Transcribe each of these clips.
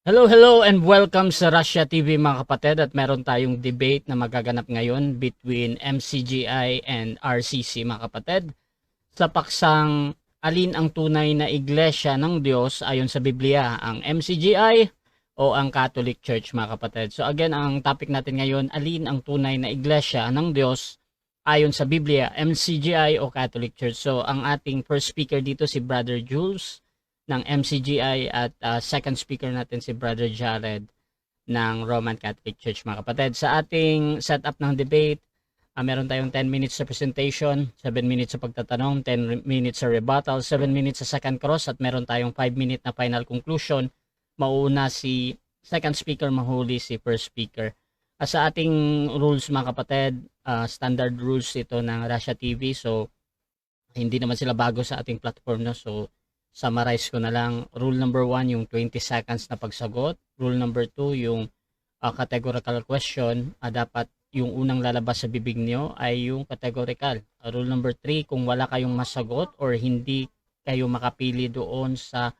Hello, hello and welcome sa Russia TV mga kapatid, at meron tayong debate na magaganap ngayon between MCGI and RCC mga kapatid sa paksang alin ang tunay na iglesia ng Diyos ayon sa Biblia, ang MCGI o ang Catholic Church mga kapatid. So again, ang topic natin ngayon, alin ang tunay na iglesia ng Diyos ayon sa Biblia, MCGI o Catholic Church. So ang ating first speaker dito si Brother Jules ng MCGI at second speaker natin si Brother Jared ng Roman Catholic Church mga kapatid. Sa ating setup ng debate, meron tayong 10 minutes sa presentation, 7 minutes sa pagtatanong, 10 minutes sa rebuttal, 7 minutes sa second cross, at meron tayong 5 minute na final conclusion. Mauuna si second speaker, mahuli si first speaker. Sa ating rules mga kapatid, standard rules ito ng Russia TV, so hindi naman sila bago sa ating platform, no? So summarize ko na lang. Rule number 1, yung 20 seconds na pagsagot. Rule number 2, yung categorical question. Dapat yung unang lalabas sa bibig nyo ay yung categorical. Rule number 3, kung wala kayong masagot or hindi kayo makapili doon sa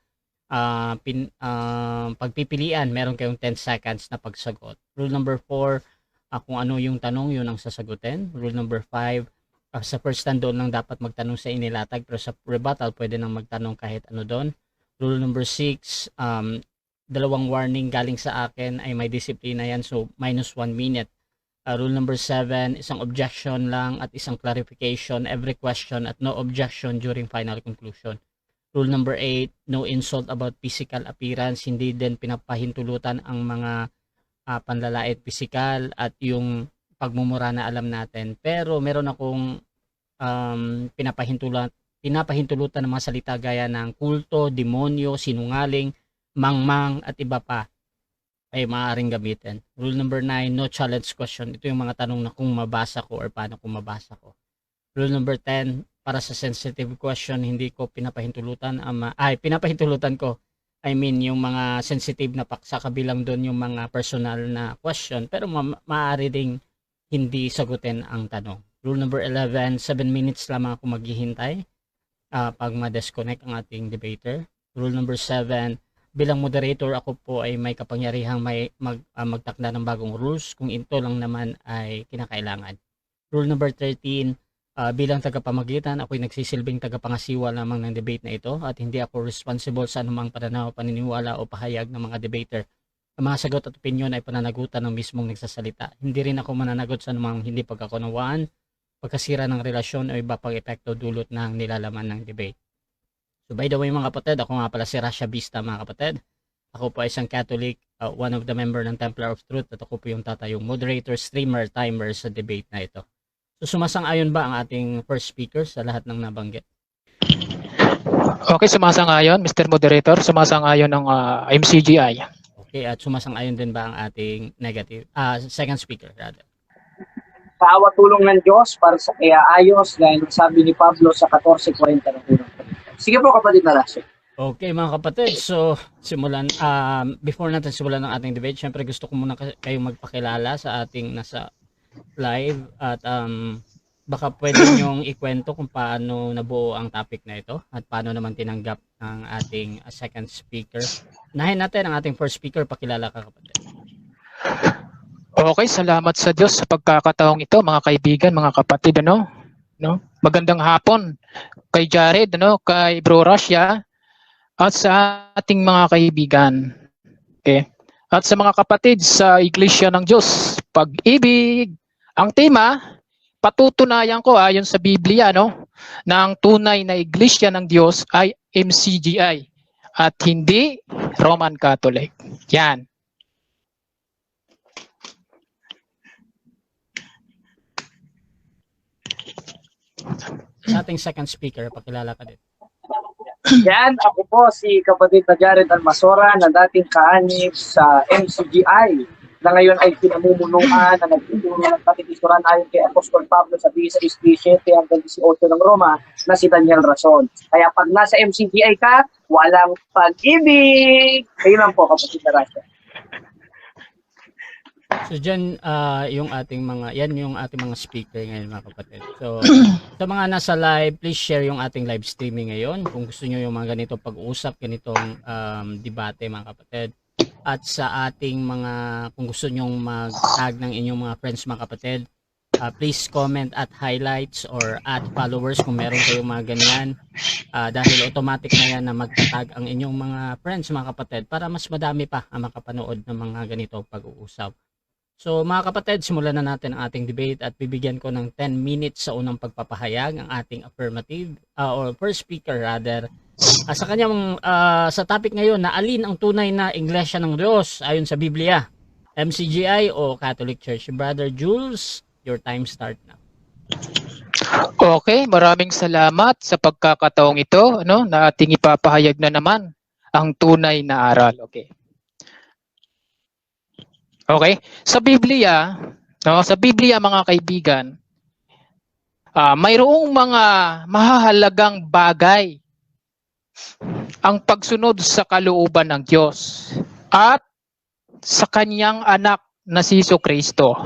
pagpipilian, meron kayong 10 seconds na pagsagot. Rule number 4, kung ano yung tanong, yun ang sasagutin. Rule number 5, sa first stand doon lang dapat magtanong sa inilatag, pero sa rebuttal pwede nang magtanong kahit ano doon. Rule number 6, dalawang warning galing sa akin ay may disiplina yan, so minus 1 minute. Rule number 7, isang objection lang at isang clarification every question at no objection during final conclusion. Rule number 8, no insult about physical appearance, hindi din pinapahintulutan ang mga panlalait physical at yung pagmumura na alam natin, pero meron akong pinapahintulutan ng mga salita gaya ng kulto, demonyo, sinungaling, mangmang at iba pa ay maaaring gamitin. Rule number 9, no challenge question. Ito yung mga tanong na kung mabasa ko or paano kung mabasa ko. Rule number 10, para sa sensitive question, hindi ko pinapahintulutan pinapahintulutan ko, yung mga sensitive na paksa, kabilang doon yung mga personal na question, pero maaari ding hindi sagutin ang tanong. Rule number 11, 7 minutes lamang ako maghihintay pag ma-disconnect ang ating debater. Rule number 7, bilang moderator ako po ay may kapangyarihang magtakda ng bagong rules kung ito lang naman ay kinakailangan. Rule number 13, bilang tagapamagitan, ako'y nagsisilbing tagapangasiwa lamang ng debate na ito at hindi ako responsible sa anumang pananaw, paniniwala o pahayag ng mga debater. Ang mga sagot at opinion ay pananagutan ng mismong nagsasalita. Hindi rin ako mananagot sa anumang hindi pagkakunawaan, pagkasira ng relasyon o iba pang epekto dulot ng nilalaman ng debate. So by the way mga kapatid, ako nga pala si Russia Vista mga kapatid. Ako po ay isang Catholic, one of the member ng Templar of Truth, at ako po yung tatayong moderator, streamer, timer sa debate na ito. So sumasang-ayon ba ang ating first speaker sa lahat ng nabanggit? Okay, sumasang-ayon Mr. Moderator, sumasang-ayon ng MCGI. Okay, at sumasang-ayon din ba ang ating second speaker rather? Paawa tulong ng Diyos para sa kaya ayos, dahil sabi ni Pablo sa 14:40 ng unang Korinto. Sige po kapatid na Lasio. Okay mga kapatid, so before natin simulan ng ating debate, syempre gusto ko muna kayong magpakilala sa ating nasa live, at baka pwede nyong ikwento kung paano nabuo ang topic na ito at paano naman tinanggap ng ating second speaker. Unahin natin ang ating first speaker, pakilala ka kapatid. Okay, salamat sa Diyos sa pagkakataong ito, mga kaibigan, mga kapatid, no? Magandang hapon kay Jared, kay Bro Russia, at sa ating mga kaibigan. Okay? At sa mga kapatid sa Iglesia ng Diyos, pag-ibig. Ang tema, patutunayan ko ayon sa Biblia, na ang tunay na Iglesia ng Diyos ay MCGI at hindi Roman Catholic. Yan. Sa ating second speaker, pakilala ka din. Yan, ako po si kapatid na Jared Almasora na dating kaanib sa MCGI na ngayon ay pinamumunuan na nagtuturo ng katekisuran ayon kay Apostol Pablo sa 16:17 hanggang 18 ng Roma na si Daniel Rason. Kaya pag nasa MCGI ka, walang pag-ibig. Ayun lang po kapatid na Russia. So dyan, yung ating mga speaker ngayon mga kapatid. So sa mga nasa live, please share yung ating live streaming ngayon. Kung gusto niyo yung mga ganito pag-uusap, ganitong debate mga kapatid. at sa ating mga, kung gusto nyong mag-tag ng inyong mga friends, mga kapatid, please comment at highlights or at followers kung meron kayong mga ganyan. Dahil automatic na yan na magtatag ang inyong mga friends, mga kapatid, para mas madami pa ang makapanood ng mga ganito pag-uusap. So mga kapatid, simulan na natin ang ating debate at bibigyan ko ng 10 minutes sa unang pagpapahayag ang ating affirmative or first speaker rather sa kanyang sa topic ngayon na alin ang tunay na Iglesia ng Diyos ayon sa Biblia, MCGI o Catholic Church. Brother Jules, your time start now. Okay, maraming salamat sa pagkakataong ito, ano, na ating ipapahayag na naman ang tunay na aral. Okay. Okay, sa Biblia, no, sa Biblia mga kaibigan, mayroong mga mahahalagang bagay ang pagsunod sa kalooban ng Diyos at sa kanyang anak na si Jesucristo.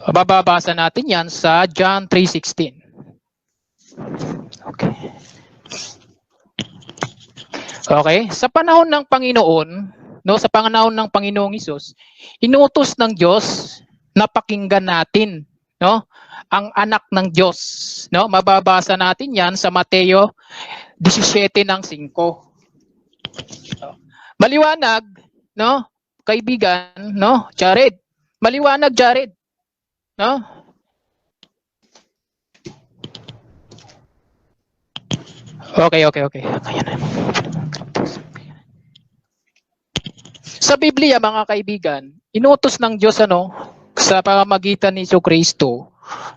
Bababasa natin yan sa John 3:16. Okay. Okay, sa panahon ng Panginoon, no, sa panahon ng Panginoong Hesus, inutos ng Diyos na pakinggan natin, no, ang anak ng Diyos, no? Mababasa natin 'yan sa Mateo 17:5. Maliwanag, no? Kaibigan, no? Jared. Maliwanag, Jared. No? Okay. Ayan na. Sa Biblia mga kaibigan, inutos ng Diyos sa pamamagitan ni Jesucristo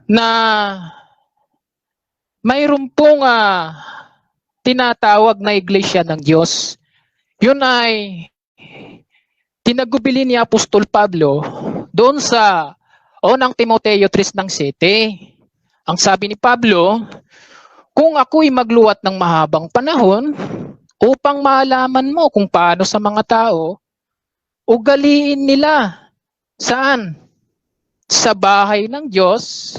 na mayroon pong tinatawag na iglesia ng Diyos. Yun ay tinagubili ni Apostol Pablo doon sa unang Timoteo 3:7. Ang sabi ni Pablo, kung ako'y magluwat ng mahabang panahon upang maalaman mo kung paano sa mga tao ugaliin nila. Saan? Sa bahay ng Diyos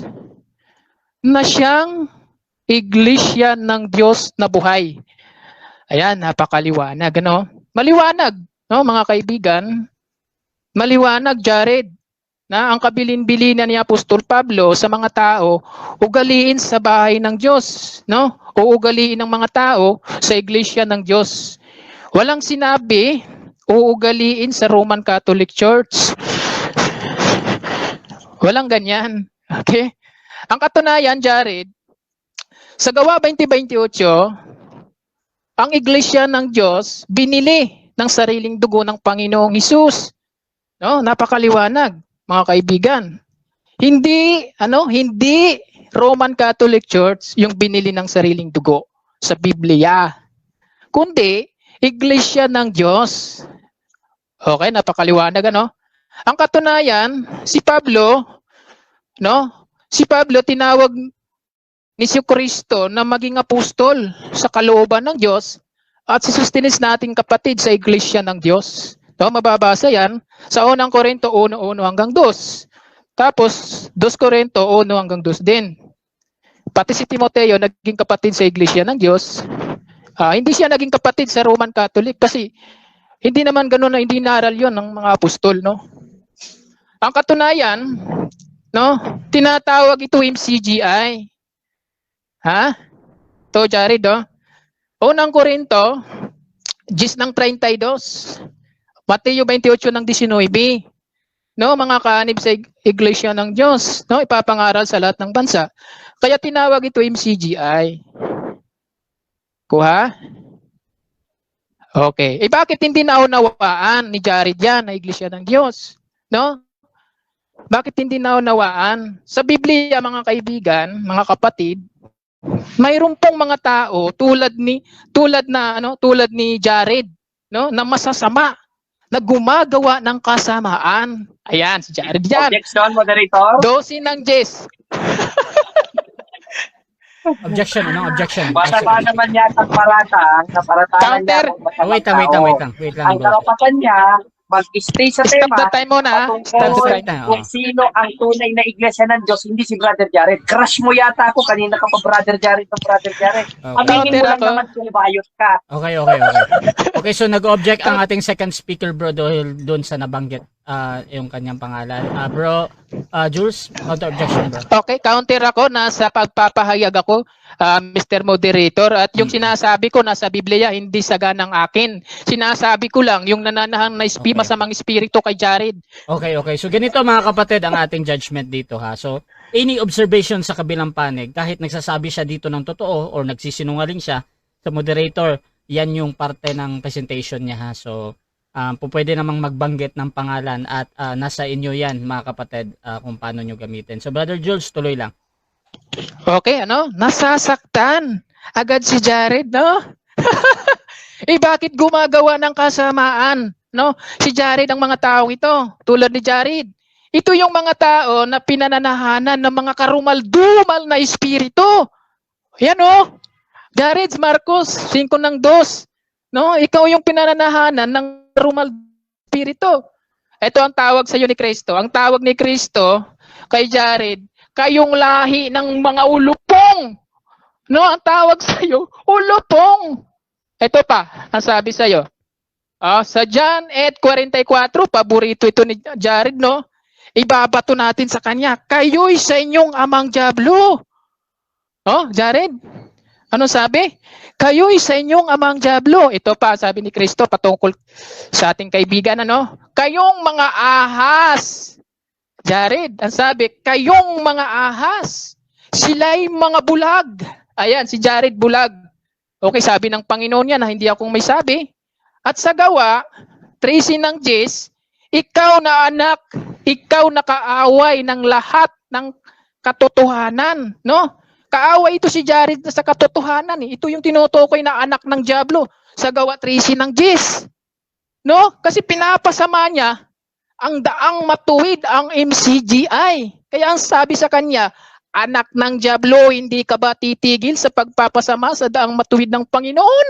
na siyang iglesia ng Diyos na buhay. Ayan, napakaliwanag. Ano? Maliwanag, no, mga kaibigan. Maliwanag, Jared, na ang kabilin-bilinan ni Apostol Pablo sa mga tao, ugaliin sa bahay ng Diyos, no? O ugaliin ng mga tao sa iglesia ng Diyos. Walang sinabi uugaliin sa Roman Catholic Church. Walang ganyan. Okay? Ang katunayan, Jared, sa Gawa 20:28, ang iglesia ng Diyos binili ng sariling dugo ng Panginoong Hesus. No, napakaliwanag, mga kaibigan. Hindi Roman Catholic Church yung binili ng sariling dugo sa Biblia, kundi iglesia ng Diyos. Okay, napakaliwanag, ano? Ang katunayan, si Pablo tinawag ni Jesucristo na maging apostol sa kalooban ng Diyos at si Sostenes nating kapatid sa iglesia ng Diyos. No, mababasa yan sa unang Korinto 1:1-2. Tapos 2 Korinto 1:2 din. Pati si Timoteo naging kapatid sa iglesia ng Diyos. Hindi siya naging kapatid sa Roman Catholic kasi hindi naman ganoon, na hindi naral yon ng mga apostol, no? Ang katunayan, no, tinatawag ito MCGI. To Jared, Unang Korinto 10:32. Mateo 28:19. No, mga kaanib sa iglesia ng Diyos, no, ipapangaral sa lahat ng bansa. Kaya tinawag ito MCGI. Kuha? Okay. Bakit hindi naunawaan ni Jared yan na iglesia ng Diyos? No? Bakit hindi naunawaan? Sa Biblia, mga kaibigan, mga kapatid, mayroon pong mga tao tulad ni Jared, no, na masasama, na gumagawa ng kasamaan. Ayan, si Jared yan. Objection, moderator. Dosin ng Jess. Objection, objection? Basta ba naman yata ang parata, ang naparatahan niya. Counter. Wait lang. Ang karapatan niya mag-stay sa Stop tema the time muna, ha? Stop the patungkol time. time. kung sino ang tunay na iglesia ng Diyos, hindi si Brother Jared. Crush mo yata ako. Kanina ka pa Brother Jared ng Brother Jared. Okay. Aminin mo lang Ako. naman kung bayot ka. Okay. Okay, so nag-object ang ating second speaker, bro, dahil doon sa nabanggit yung kanyang pangalan. Bro, Jules, counter objection, bro. Okay, counter ako, nasa pagpapahayag ako, Mr. Moderator, at yung sinasabi ko nasa Biblia, hindi saganang akin. Sinasabi ko lang yung nananahang na Okay. masamang espiritu kay Jared. Okay. So ganito mga kapatid ang ating judgment dito ha. So any observation sa kabilang panig, kahit nagsasabi siya dito ng totoo or nagsisinungaling siya sa moderator, yan yung parte ng presentation niya ha. So pwede namang magbanggit ng pangalan at nasa inyo yan mga kapatid kung paano nyo gamitin. So Brother Jules, tuloy lang. Okay, nasasaktan agad si Jared, no? Bakit gumagawa ng kasamaan, no? Si Jared ang mga tao ito, tulad ni Jared. Ito yung mga tao na pinananahanan ng mga karumal-dumal na espiritu. Yan, no? Jared Marcos 5:2, no? Ikaw yung pinananahanan ng karumal espiritu. Ito ang tawag sa iyo ni Kristo. Ang tawag ni Kristo kay Jared, kayong lahi ng mga ulupong. No, ang tawag sa iyo, ulupong. Ito pa, ang sabi sa iyo. Sa John 8:44, paborito ito ni Jared, no? Ibabato natin sa kanya, kayo'y sa inyong amang diablo. Jared, ano sabi? Kayo'y sa inyong amang diablo. Ito pa, sabi ni Kristo patungkol sa ating kaibigan, kayong mga ahas. Jared, ang sabi, kayong mga ahas, sila'y mga bulag. Ayan, si Jared bulag. Okay, sabi ng Panginoon yan na hindi akong may sabi. At sa gawa, 13:10, ikaw na anak, ikaw na kaaway ng lahat ng katotohanan. No? Kaaway ito si Jared sa katotohanan. Ito yung tinutukoy na anak ng diablo sa gawa 13:10. No? Kasi pinapasama niya ang daang matuwid ang MCGI. Kaya ang sabi sa kanya, anak ng diablo, hindi ka ba titigil sa pagpapasama sa daang matuwid ng Panginoon?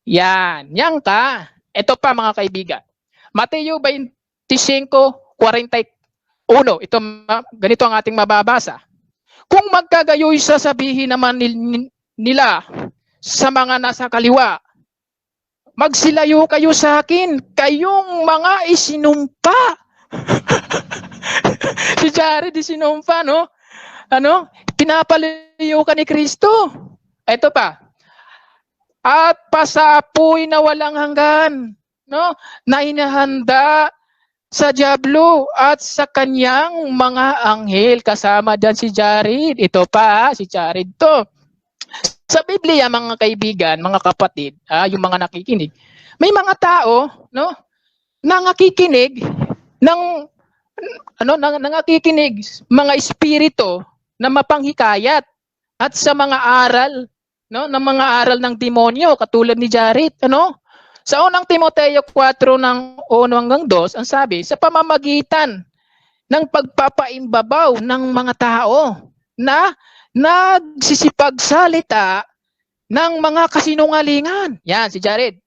Yan ka. Ito pa mga kaibigan. Mateo 25:41. Ganito ang ating mababasa. Kung magkagayoy sasabihin naman nila sa mga nasa kaliwa, magsilayo kayo sa akin, kayong mga isinumpa. Si Jared isinumpa, no? Pinapalayo ka ni Kristo. Ito pa. At pasapoy na walang hanggan, no? Na inahanda sa diablo at sa kanyang mga anghel. Kasama dyan si Jared. Ito pa, si Jared to. Sa Biblia, mga kaibigan, mga kapatid, yung mga nakikinig, may mga tao, no, na nakikinig nangakikinig mga espiritu na mapanghikayat at sa mga aral, no, ng mga aral ng demonyo katulad ni Jared, Sa unang Timoteo 4:1-2, ang sabi, sa pamamagitan ng pagpapaimbabaw ng mga tao na nagsisipagsalita ng mga kasinungalingan. Yan, si Jared.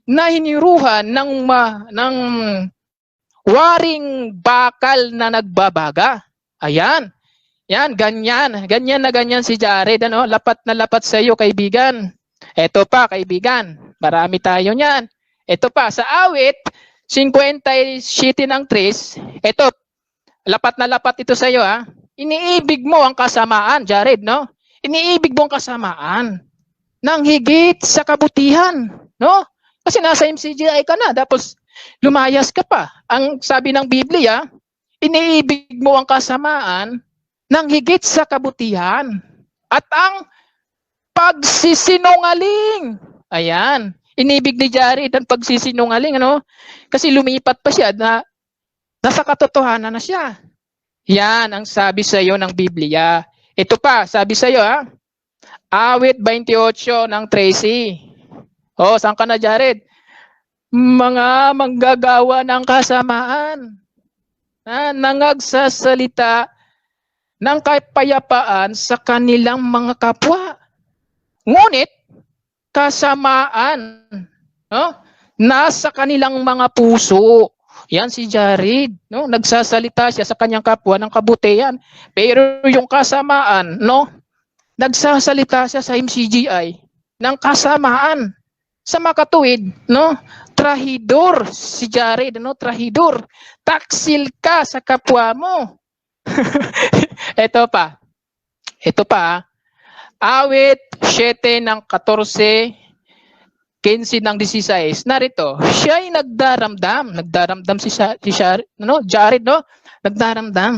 Na hiniruhan ng waring bakal na nagbabaga. Ayan. Yan, ganyan. Ganyan na ganyan si Jared. Lapat na lapat sa iyo, kaibigan. Ito pa, kaibigan. Marami tayo niyan. Ito pa, sa awit, 57:3. Ito, lapat na lapat ito sa iyo, Iniibig mo ang kasamaan, Jared, no? Iniibig mo ang kasamaan ng higit sa kabutihan, no? Kasi nasa MCGI ka na, tapos lumayas ka pa. Ang sabi ng Biblia, iniibig mo ang kasamaan ng higit sa kabutihan at ang pagsisinungaling. Ayan. Inibig ni Jared ang pagsisinungaling, Kasi lumipat pa siya na nasa katotohanan na siya. Yan ang sabi sa iyo ng Biblia. Ito pa, sabi sa iyo, awit 28:13. Saan ka na, Jared? Mga manggagawa ng kasamaan na nangagsasalita ng kapayapaan sa kanilang mga kapwa. Ngunit, kasamaan, nasa kanilang mga puso. Yan si Jared, no? Nagsasalita siya sa kanyang kapwa ng kabutihan. Pero yung kasamaan, no? Nagsasalita siya sa MCGI ng kasamaan. Sa makatuwid, no? Trahidor si Jared, no? Trahidor. Taksil ka sa kapwa mo. Ito pa. Awit 7 ng 14, 15 ng 16. Narito, siya ay nagdaramdam si Jared, no? Nagdaramdam.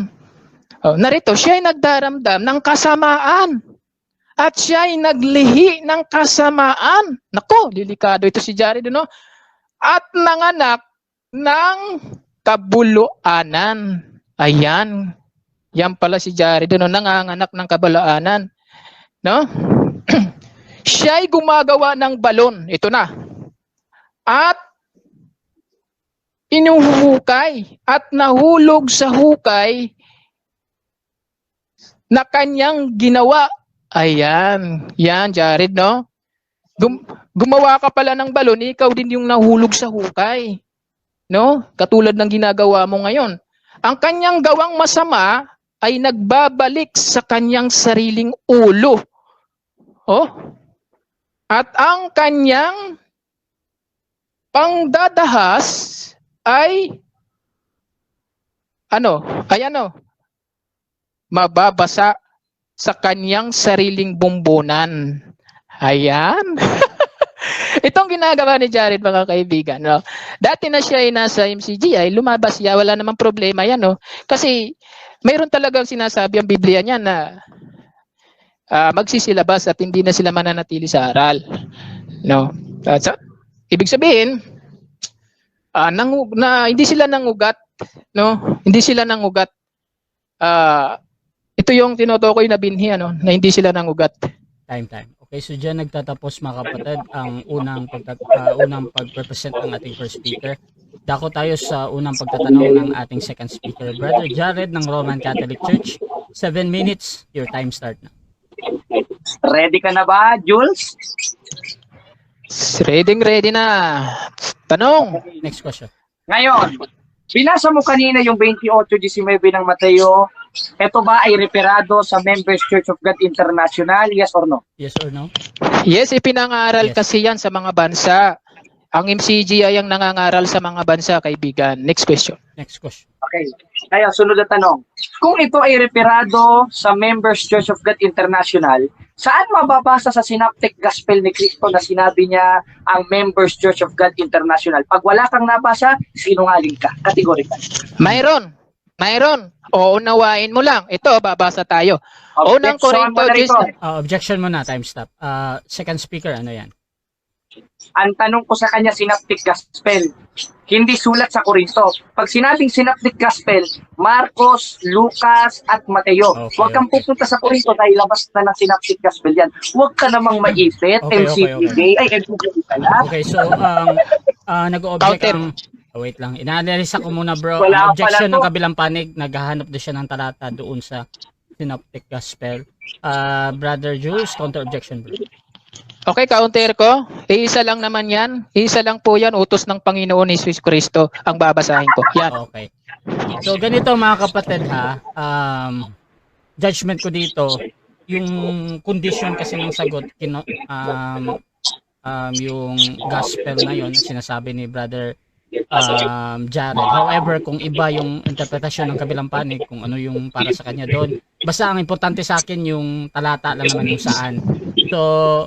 Oh, narito, siya ay nagdaramdam ng kasamaan. At siya ay naglihi ng kasamaan. Nako, delikado ito si Jared, no? At nanganak ng kabuluanan. Ayan. Yan pala si Jared, no? Nanganganak ng kabuluanan. No? Siya ay gumagawa ng balon. Ito na. At inuhukay at nahulog sa hukay na kanyang ginawa. Ayan. Yan, Jared, no? Gumawa ka pala ng balon, ikaw din yung nahulog sa hukay. No? Katulad ng ginagawa mo ngayon. Ang kanyang gawang masama ay nagbabalik sa kanyang sariling ulo. Oh? At ang kanyang pangdadahas ay mababasa sa kanyang sariling bumbunan. Ayan. Itong ginagawa ni Jared, mga kaibigan, no? Dati na siya ay nasa MCGI, lumabas siya, wala namang problema yan, no? Kasi mayroon talagang sinasabi ang Biblia niya na magsisilabas at hindi na sila mananatili sa aral, no? Ibig sabihin, hindi sila nangugat, no? Hindi sila nangugat. Ito yung tinutukoy na binhi, no? Na hindi sila nangugat. Time. Okay, so dyan nagtatapos, mga kapatid, ang unang pag-represent ng ating first speaker. Dako tayo sa unang pagtatanong ng ating second speaker, Brother Jared ng Roman Catholic Church. 7 minutes, your time start na. Ready ka na ba, Jules? Ready na. Tanong. Next question. Ngayon, binasa mo kanina yung 28:19 ng Mateo. Ito ba ay referado sa Members Church of God International? Yes or no? Yes or no? Yes, ipinangaral Yes. kasi yan sa mga bansa. Ang MCGI ang nangangaral sa mga bansa, kaibigan. Next question. Next question. Okay. Kaya sunod na tanong. Kung ito ay referado sa Members Church of God International, saan mababasa sa Synoptic Gospel ni Cristo na sinabi niya ang Members Church of God International? Pag wala kang nabasa, sinungaling ka. Categorical. Mayroon. O unawain mo lang. Ito, babasa tayo. Unang Objection Korinto mo na rito. Objection mo na, time stop. Second speaker, ano yan? Ang tanong ko sa kanya, Synoptic Gospel. Hindi sulat sa Korinto. Pag sinabing Synoptic Gospel, Marcos, Lucas, at Mateo. Okay, Huwag kang okay. pupunta sa Korinto dahil labas na ng Synoptic Gospel yan. Huwag ka namang maipit, Okay. MCPK, ka na. Okay, so nag-object Counter. ang wait lang. Inanalisa ko muna, bro. Wala Ang objection pala to. ng kabilang panig, naghahanap doon siya ng talata doon sa Synoptic Gospel. Brother Jules, counter objection, bro. Okay, counter ko. Iisa lang naman yan. Isa lang po yan. Utos ng Panginoon Jesus Cristo ang babasahin ko. Yan. Okay. So, ganito mga kapatid ha. Judgment ko dito, yung condition kasi ng sagot, yung gospel na yun, sinasabi ni Brother Jared. However, kung iba yung interpretasyon ng kabilang panig, kung ano yung para sa kanya doon, basta ang importante sa akin yung talata lang naman yung saan. So,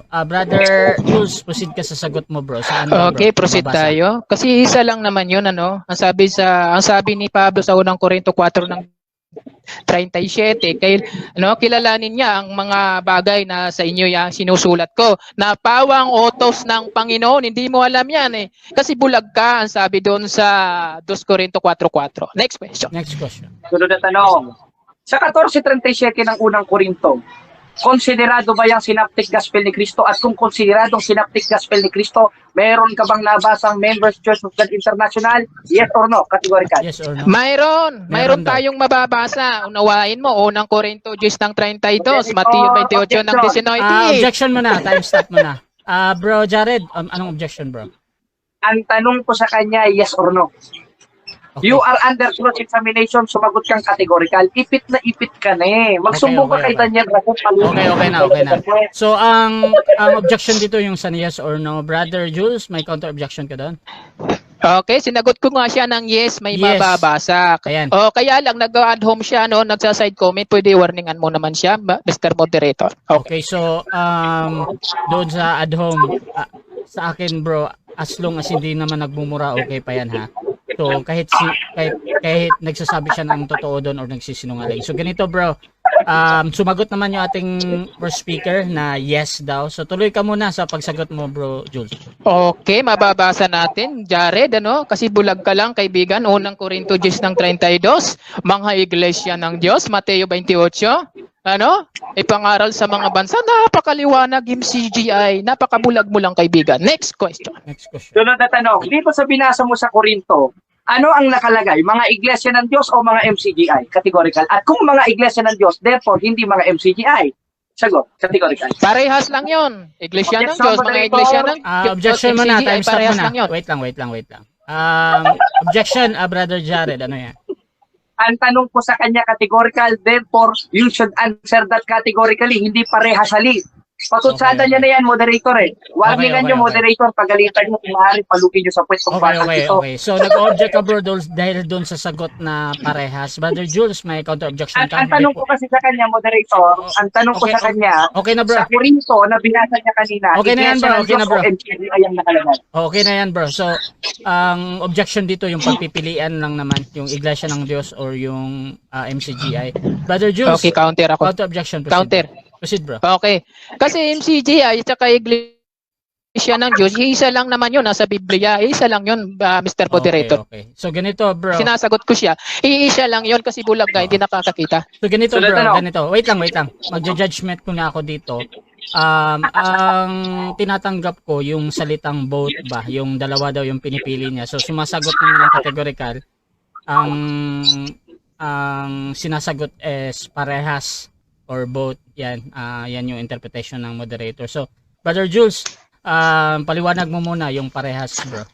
Brother Jules, proceed ka sa sagot mo, bro. Saan ba, bro? Okay, proceed Babasa. tayo. Kasi isa lang naman 'yun, ano. Ang sabi ni Pablo sa unang Korinto 4 ng 37, kilalanin niya ang mga bagay na sa inyo yung sinusulat ko. Na pawang utos ng Panginoon, hindi mo alam yan eh. Kasi bulag ka, ang sabi doon sa 2 Korinto 4:4. Next question. Next question. Sunod na tanong. Sa 14:37 ng unang Korinto, konsiderado ba yung Synoptic Gospel ni Cristo? At kung konsideradong Synoptic Gospel ni Cristo, meron ka bang nabasang Members Church of God International? Yes or no? Categorical. Yes or no? Mayroon Meron daw. tayong mababasa. Unawain mo, unang Korinto 10 ng 32, Mateo 28 ng 19. Objection mo na. Time stop mo na. Bro Jared, anong objection, bro? Ang tanong ko sa kanya, yes or no? Okay. You are under cross-examination, sumagot kang categorical. Ipit na ipit ka na eh. Magsumbong Okay, ka kay okay. Daniel Rasul. Okay na. So, ang objection dito yung sa yes or no. Brother Jules, may counter-objection ka doon? Okay, sinagot ko nga siya ng yes, may Yes. mababasa. Ayan. O, kaya lang, nag-add home siya, no? Nagsa-side comment, pwede warningan mo naman siya, Mr. Moderator. Okay. Okay, so, doon sa ad home, sa akin bro, as long as hindi naman nagmumura, okay pa yan ha. So, kahit nagsasabi siya ng totoo doon or nagsisinungaling. So, ganito bro, sumagot naman yung ating first speaker na yes daw. So, tuloy ka muna sa pagsagot mo bro, Jules. Okay, mababasa natin. Jared, ano? Kasi bulag ka lang, kaibigan. Unang Korinto 10 ng 32, mga iglesia ng Diyos, Mateo 28. Ano? Ipangaral sa mga bansa. Napakaliwanag, MCGI. Napakabulag mo lang, kaibigan. Next question. Next question. Sunod na tanong, dito sa binasa mo sa Korinto, ano ang nakalagay? Mga iglesia ng Diyos o mga MCGI? Categorical. At kung mga iglesia ng Diyos, therefore, hindi mga MCGI. Sagot, categorical. Parehas lang yon. Iglesia ng Objection, Diyos, mga moderator. iglesia ng Objection mo na, MCGI, time stop parehas mo lang yun. na. Wait lang. Objection, Brother Jared, ano yan? Ang tanong ko sa kanya categorical, therefore, you should answer that categorically, hindi parehasali. Patutsada Okay. niya na yan, moderator eh. Warningan Okay. niyo, moderator, pagalitan niyo, kung maaari, palugin niyo sa pwestong batang ito. Okay. So, nag-object ka bro dahil doon sa sagot na parehas. Brother Jules, may counter-objection ka? Ang tanong ko kasi sa kanya, moderator, ang tanong ko Okay, sa kanya, Okay na bro. sa Corinto na binasa niya kanina, Okay na yan, iglesia bro. ng Okay na, Diyos bro. o MCGI ang nakalagay. Okay na yan bro. So, ang objection dito yung pagpipilian lang naman, yung Iglesia ng Diyos or yung MCGI. Brother Jules, Okay, counter ako. counter-objection. Counter. Proceed bro. Okay. Kasi MCGI at saka iglesia ng Diyos, isa lang naman yun. Nasa Biblia, isa lang yun, Mr. Moderator. Okay. So, ganito bro. Sinasagot ko siya. Iisa lang yun kasi bulag ka, hindi nakakakita. So ganito Sunod bro, tanong. ganito. Wait lang. Magja-judgment ko na ako dito. Ang tinatanggap ko yung salitang both ba, yung dalawa daw yung pinipili niya. So sumasagot naman ng categorical. Ang sinasagot is parehas or both. Yan, yan yung interpretation ng moderator. So, Brother Jules, paliwanag mo muna yung parehas bro.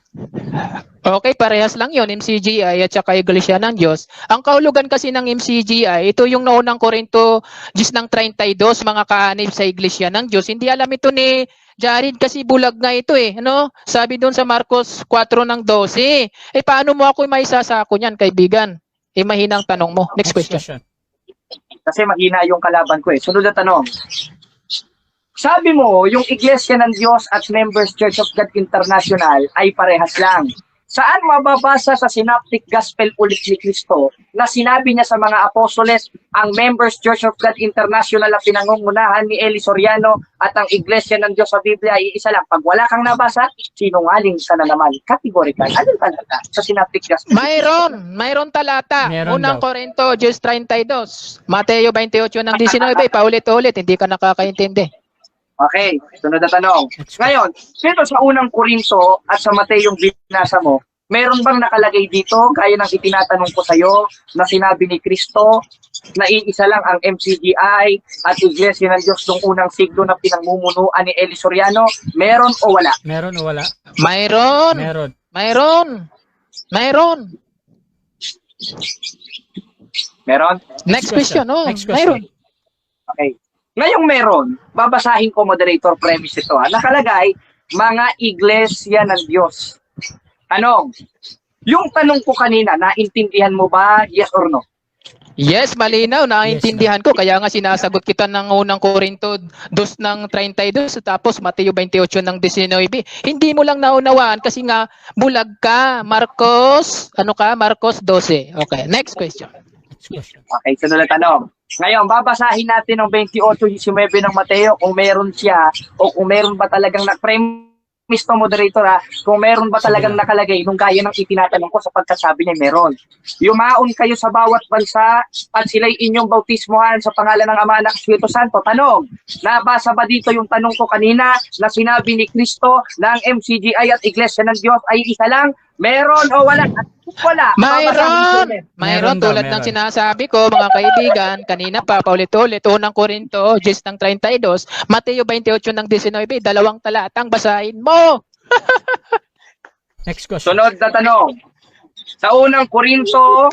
Okay, parehas lang yun, MCGI at saka iglesia ng Diyos. Ang kahulugan kasi ng MCGI, ito yung naunang Korinto 10 ng 32, mga kaanib sa iglesia ng Diyos. Hindi alam ito ni Jared kasi bulag nga ito eh. Ano? Sabi doon sa Marcos 4 ng 12. Paano mo ako maisasako niyan, kaibigan? Mahinang tanong mo. Next question. Kasi mahina yung kalaban ko eh. Sunod na tanong. Sabi mo, yung Iglesia ng Diyos at Members Church of God International ay parehas lang. Saan mababasa sa Synoptic Gospel ulit ni Cristo na sinabi niya sa mga apostoles, ang Members Church of God International na pinangungunahan ni Eli Soriano at ang Iglesia ng Diyos sa Biblia ay isa lang. Pag wala kang nabasa, sinungaling ka na naman. Categorical. Ano talaga sa Synoptic Gospel? Mayroon talata. Meron Unang daw. Korinto 10:32. Mateo 28 ng 19. Paulit-ulit, hindi ka nakakaintindi. Okay, sunod na tanong. Ngayon, dito sa unang Korinto at sa Mateo yung binasa mo, meron bang nakalagay dito, gaya ng itinatanong ko sa iyo, na sinabi ni Kristo na iisa lang ang MCGI at Iglesia ng Diyos nung unang siglo na pinangmumunuan ni Eli Soriano? Meron o wala? Meron o wala? Mayroon. Meron? Next question. Oh, Next question. mayroon. Okay. Ngayong meron, babasahin ko, moderator, premise ito. Nakalagay, mga iglesia ng Diyos. Tanong, yung tanong ko kanina, naintindihan mo ba, yes or no? Yes, malinaw. Naintindihan ko. Kaya nga sinasagot kita ng unang Korinto 2 ng 32 tapos Mateo 28 ng 19. Hindi mo lang naunawaan kasi nga bulag ka. Marcos 12. Okay, next question. Next question. Okay, sunod na tanong. Ngayon, babasahin natin ng 28-19 ng Mateo kung meron siya o kung meron ba talagang na-premise to, moderator ha, kung meron ba talagang nakalagay nung gaya ng itinatanong ko sapagkat sabi niya meron. Yumaon kayo sa bawat bansa at sila'y inyong bautismohan sa pangalan ng Ama, Anak, Espiritu Santo. Tanong, nabasa ba dito yung tanong ko kanina na sinabi ni Kristo na ang MCGI at Iglesia ng Diyos ay isa lang? Meron o wala? At kung wala, babasahin ko. Mayroon daw, tulad ng meron. sinasabi ko, mga kaibigan, kanina pa, paulit-ulit, unang Korinto, 10 ng 32, Mateo 28 ng 19, dalawang talatang basahin mo. Next question. Sunod na tanong. Sa unang Korinto,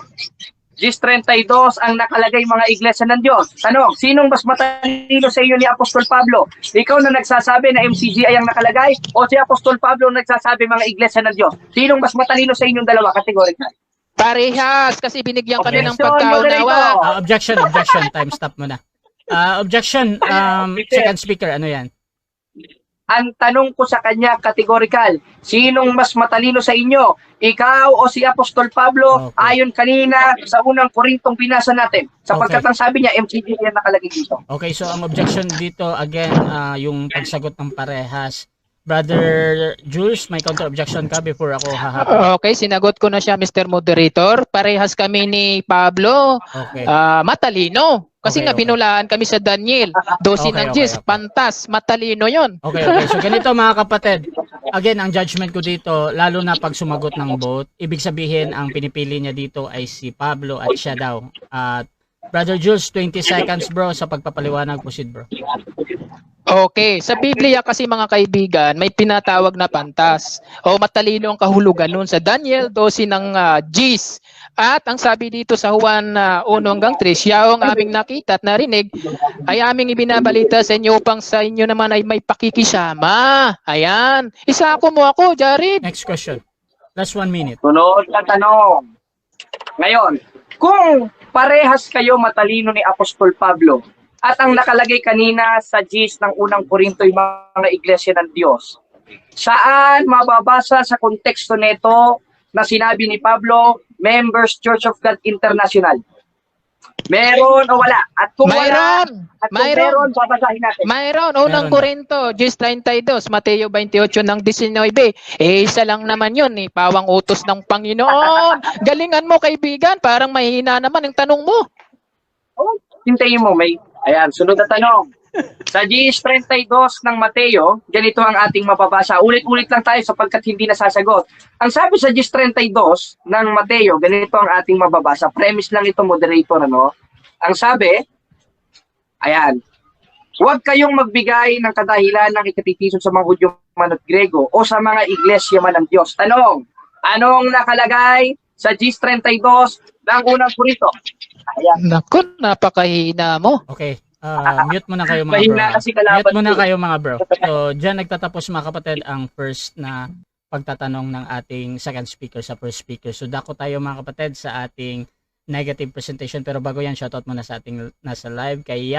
10:32 ang nakalagay mga iglesia ng Diyos. Tanong, sinong mas matalino sa inyo ni Apostol Pablo? Ikaw na nagsasabi na MCG ay ang nakalagay o si Apostol Pablo nagsasabi mga iglesia ng Diyos? Sinong mas matalino sa inyong dalawa? Kategorikal. Parehas kasi binigyan kami ng Objection, pagkaunawa. Objection. Time stop muna. Objection. Second speaker, ano yan? Ang tanong ko sa kanya, kategorikal, sinong mas matalino sa inyo? Ikaw o si Apostol Pablo? Okay. Ayon kanina sa unang Korintong binasa natin. Sapagkat Okay. ang sabi niya, MCG yan nakalagay dito. Okay, so ang objection dito, again, yung pagsagot ng parehas. Brother Jules, may counter-objection ka before ako hahapon. Okay, sinagot ko na siya, Mr. Moderator. Parehas kami ni Pablo. Okay. Matalino. Kasi Okay, nga okay. binulaan kami sa Daniel. 12 ng Okay. Gis, pantas, matalino yon. Okay. So ganito mga kapatid. Again, ang judgment ko dito, lalo na pag sumagot ng vote, ibig sabihin ang pinipili niya dito ay si Pablo at siya daw. At Brother Jules, 20 seconds bro sa pagpapaliwanag. Proceed bro. Okay, sa Biblia kasi mga kaibigan, may tinatawag na pantas o matalino ang kahulugan nun sa Daniel 12 ng Gis. At ang sabi dito sa Juan 1-3, siya ang aming nakita at narinig ay aming ibinabalita sa inyo upang sa inyo naman ay may pakikisama. Ayan, isako mo ako, Jared. Next question. Last 1 minute. Sunod na tanong. Ngayon, kung parehas kayo matalino ni Apostol Pablo at ang nakalagay kanina sa Gis ng unang Korinto yung mga iglesia ng Diyos, saan mababasa sa konteksto nito na sinabi ni Pablo, Members Church of God International? Meron o wala? At kung wala, at kung meron, babasahin natin. Mayroon, unang Meron Korinto, Gis 32, Mateo 28 ng 19. Isa lang naman yun, pawang utos ng Panginoon. Galingan mo kaibigan, parang mahina naman ang tanong mo. Oh, hintayin mo, may. Ayan, sunod na tanong. Sa Gis 32 ng Mateo, ganito ang ating mababasa. Ulit-ulit lang tayo sapagkat hindi nasasagot. Ang sabi sa Gis 32 ng Mateo, ganito ang ating mababasa. Premise lang ito, moderator, ano? Ang sabi, ayan, huwag kayong magbigay ng kadahilan ng ikatitisun sa mga Hudyo man at Grego o sa mga iglesia man ng Diyos. Tanong, anong nakalagay sa Gis 32 ng unang Korinto? Ayan. Naku, napakahina mo. Okay. Mute muna kayo mga bro. Mahina kasi kalaban Mute muna ko. kayo mga bro. So, dyan nagtatapos mga kapatid ang first na pagtatanong ng ating second speaker sa first speaker. So, dako tayo mga kapatid sa ating negative presentation. Pero bago yan, shoutout muna sa ating nasa live kay